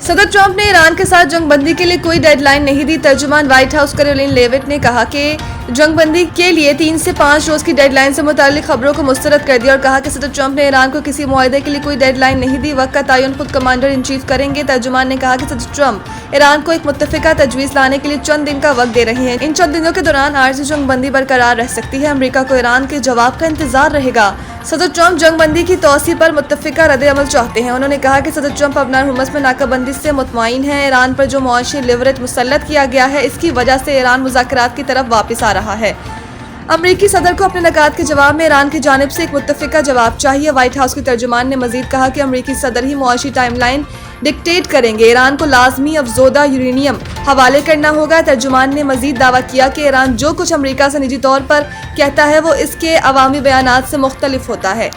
सदर ट्रंप ने ईरान के साथ जंगबंदी के लिए कोई डेडलाइन नहीं दी। तर्जुमान व्हाइट हाउस कैरोलिन लेविट ने कहा कि जंगबंदी के लिए 3 से 5 रोज की डेडलाइन से मुताल्लिक खबरों को मुस्तरद कर दिया और कहा कि सदर ट्रंप ने ईरान को किसी मुआहदे के लिए कोई डेडलाइन नहीं दी। वक्त का तयन खुद कमांडर इन चीफ करेंगे। तर्जुमान ने कहा कि सदर ट्रंप ईरान को एक मुत्तफिका तजवीज़ लाने के लिए चंद दिन का वक्त दे रहे हैं। इन चंद दिनों के दौरान आर्जी जंगबंदी बरकरार रह सकती है। अमरीका को ईरान के जवाब का इंतजार रहेगा। सदर ट्रंप जंगबंदी की तौसी पर मुत्तफिका रद्द-ए-अमल चाहते हैं। उन्होंने कहा कि सदर ट्रंप अपना हुमस में नाकाबंदी से मुतमईन है। ईरान पर जो मुआशी लिवरेज मुसल्लत किया गया है, इसकी वजह से ईरान मुज़ाकरात की तरफ वापस आ रहा है। अमरीकी सदर को अपने नकात के जवाब में ईरान की जानिब से एक मुत्तफिका जवाब चाहिए। व्हाइट हाउस के तर्जुमान ने मजीद कहा कि अमरीकी सदर ही मुआशी टाइमलाइन डिक्टेट करेंगे। ईरान को लाजमी अफजोदा यूरेनियम हवाले करना होगा। तर्जुमान ने मजीद दावा किया कि ईरान जो कुछ अमरीका से निजी तौर पर कहता है वो इसके अवामी बयानात से मुख्तलिफ होता है।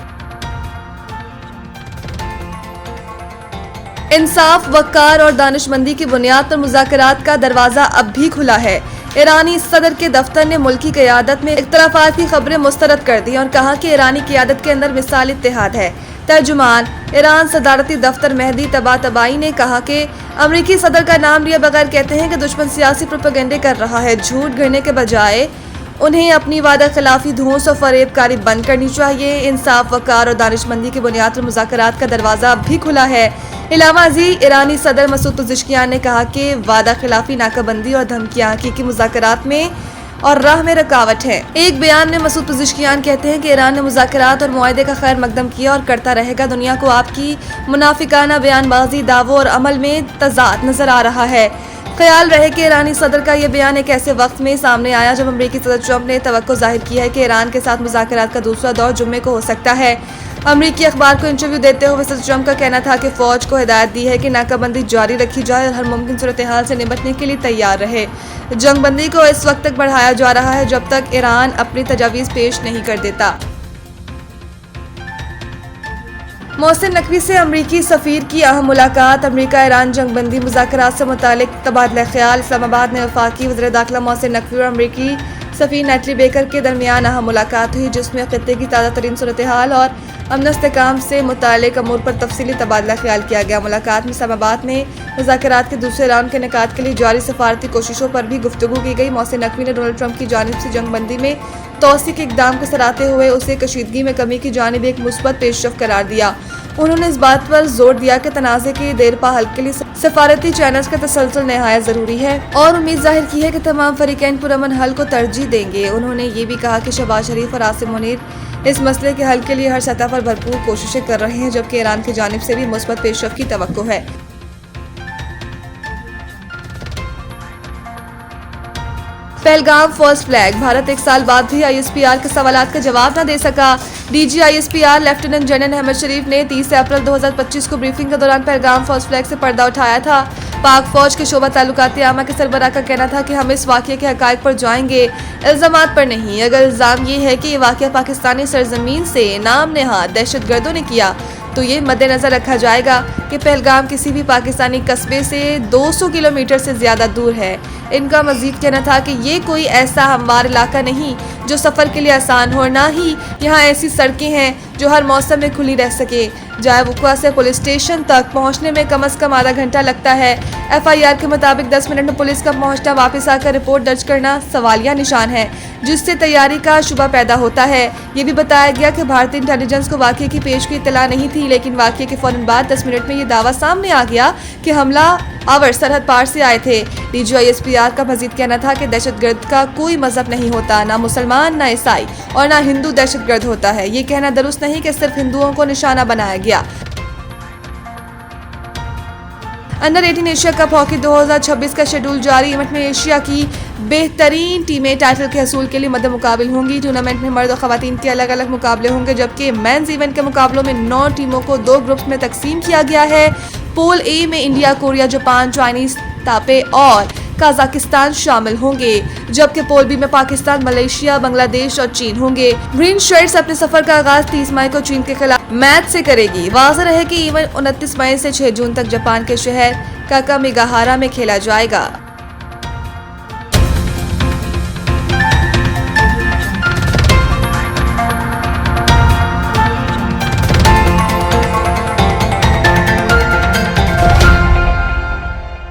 इंसाफ, वक़ार और दानिशमंदी की बुनियाद पर मुज़ाकरात का दरवाज़ा अब भी खुला है। ईरानी सदर के दफ्तर ने मुल्की क़यादत में इख्तलाफात की खबरें मुस्तरद कर दी और कहा कि ईरानी क़यादत के अंदर मिसाल इत्तेहाद है। तर्जुमान ईरान सदारती दफ्तर मेहदी तबातबाई ने कहा कि अमरीकी सदर का नाम लिए बगैर कहते हैं कि दुश्मन सियासी प्रोपेगेंडे कर रहा है। झूठ गढ़ने के बजाय उन्हें अपनी वादा खिलाफी धौंस और फरेबकारी बंद करनी चाहिए। इंसाफ, वक़ार और दानिशमंदी की बुनियाद पर मुज़ाकरात का दरवाज़ा अब भी खुला है। इलामा जी ईरानी सदर मसूद पज़ेश्कियान ने कहा कि वादा खिलाफी, नाकाबंदी और धमकियां हकीकी मुज़ाकरात में और राह में रुकावट है। एक बयान में मसूद पज़ेश्कियान कहते हैं कि ईरान ने मुज़ाकरात और मुआहदे का खैर मकदम किया और करता रहेगा। दुनिया को आपकी मुनाफिकाना बयानबाजी, दावों और अमल में तज़ाद नजर आ रहा है। ख्याल रहे कि ईरानी सदर का यह बयान एक ऐसे वक्त में सामने आया जब अमरीकी सदर ट्रंप ने तवक्को जाहिर की है कि ईरान के साथ मुज़ाकरात का दूसरा दौर जुम्मे को हो सकता है। अमरीकी अखबार को इंटरव्यू देते हुए सदर ट्रंप का कहना था कि फौज को हिदायत दी है कि नाकाबंदी जारी रखी जाए और हर मुमकिन सूरत हाल से निपटने के लिए तैयार रहे। जंगबंदी को इस वक्त तक बढ़ाया जा रहा है जब तक ईरान अपनी तजावीज़ पेश नहीं कर देता। मोहसिन नकवी से अमरीकी सफ़ीर की अहम मुलाकात। अमरीका ईरान जंगबंदी मुज़ाकरात से मुतालिक तबादला ख्याल। इस्लामाबाद में वफाकी वज़ीर दाखिला मोहसिन नकवी और अमरीकी सफ़ीर नेटली बेकर के दरमियान अहम मुलाकात हुई, जिसमें ख़ित्ते की ताज़ा तरीन सूरत हाल और अमन इस्तेहकाम से मुतालिक अमूर पर तफसीली तबादला ख्याल किया गया। मुलाकात में इस्लामाबाद में मुज़ाकरात के दूसरे राउंड के इनेकाद के लिए जारी सफारती कोशिशों पर भी गुफ्तगू की गई। मोहसिन नकवी ने डोनाल्ड ट्रंप की जानिब से जंगबंदी में तौसी के इक़दाम को सराहते हुए उसे कशीदगी में कमी की जानिब एक मुस्बत पेशरफ करार दिया। उन्होंने इस बात पर जोर दिया कि तनाज़े के देरपा हल के लिए सफारती चैनल्स का तसलसल नहायत ज़रूरी है और उम्मीद जाहिर की है कि तमाम फरीकैन पुरअमन हल को तरजीह देंगे। उन्होंने ये भी कहा कि शहबाज शरीफ और आसिम मुनीर इस मसले के हल के लिए हर सतह पर भरपूर कोशिशें कर रहे हैं, जबकि ईरान की जानिब से भी मुस्बत पेशरफ की तवक्को है। Pahalgam first flag. भारत एक साल बाद भी ISPR के सवालात का जवाब न दे सका। DG ISPR lieutenant general Ahmed Sharif ने 30 अप्रैल 2025 को ब्रीफिंग के दौरान पहलगाम फर्स्ट फ्लैग से पर्दा उठाया था। पाक फौज के शोबा ताल्लुकात आमा के सरबराह का कहना था कि हम इस वाक़े के हक़ाइक़ पर जाएंगे, इल्ज़ामात पर नहीं। अगर इल्ज़ाम ये है कि ये वाक़या पाकिस्तानी सरजमीन से नाम नेहाद दहशतगर्दों ने किया तो ये मद्देनज़र रखा जाएगा कि पहलगाम किसी भी पाकिस्तानी कस्बे से 200 किलोमीटर से ज़्यादा दूर है। इनका मज़ीद कहना था कि ये कोई ऐसा हमवार इलाका नहीं जो सफ़र के लिए आसान हो, ना ही यहाँ ऐसी सड़कें हैं जो हर मौसम में खुली रह सके। जाए वक़्वा से पुलिस स्टेशन तक पहुँचने में कम अज़ कम आधा घंटा लगता है। FIR के मुताबिक 10 मिनट में पुलिस का पहुँचना, वापस आकर रिपोर्ट दर्ज करना सवालिया निशान है, जिससे तैयारी का शुबा पैदा होता है। ये भी बताया गया कि भारतीय इंटेलिजेंस को वाक़े की पेशगी इत्तला नहीं थी, लेकिन वाक़े के फ़ौरन बाद 10 मिनट में ये दावा सामने आ गया कि हमला आवर सरहद पार से आए थे। DG ISPR का मजीद कहना था कि दहशतगर्द का कोई मजहब नहीं होता, ना मुसलमान, ना ईसाई और ना हिंदू दहशतगर्द होता है। ये कहना दुरुस्त नहीं कि सिर्फ हिंदुओं को निशाना बनाया गया। अंडर 18 एशिया कप हॉकी 2026 का शेड्यूल जारी। इवेंट में एशिया की बेहतरीन टीमें टाइटल के हसूल के लिए मद्दे मुकाबिल होंगी। टूर्नामेंट में मर्द और खवातीन के अलग अलग मुकाबले होंगे, जबकि मेंस इवेंट के मुकाबलों में 9 टीमों को 2 ग्रुप्स में तकसीम किया गया है। पूल ए में इंडिया, कोरिया, जापान, चाइनीज तापे और कजाकिस्तान शामिल होंगे, जबकि पूल बी में पाकिस्तान, मलेशिया, बांग्लादेश और चीन होंगे। ग्रीन शर्ट्स अपने सफर का आगाज 30 मई को चीन के खिलाफ मैच से करेगी। वाज़ेह रहे कि इवेंट 29 मई से 6 जून तक जापान के शहर काकामिगाहारा में खेला जाएगा।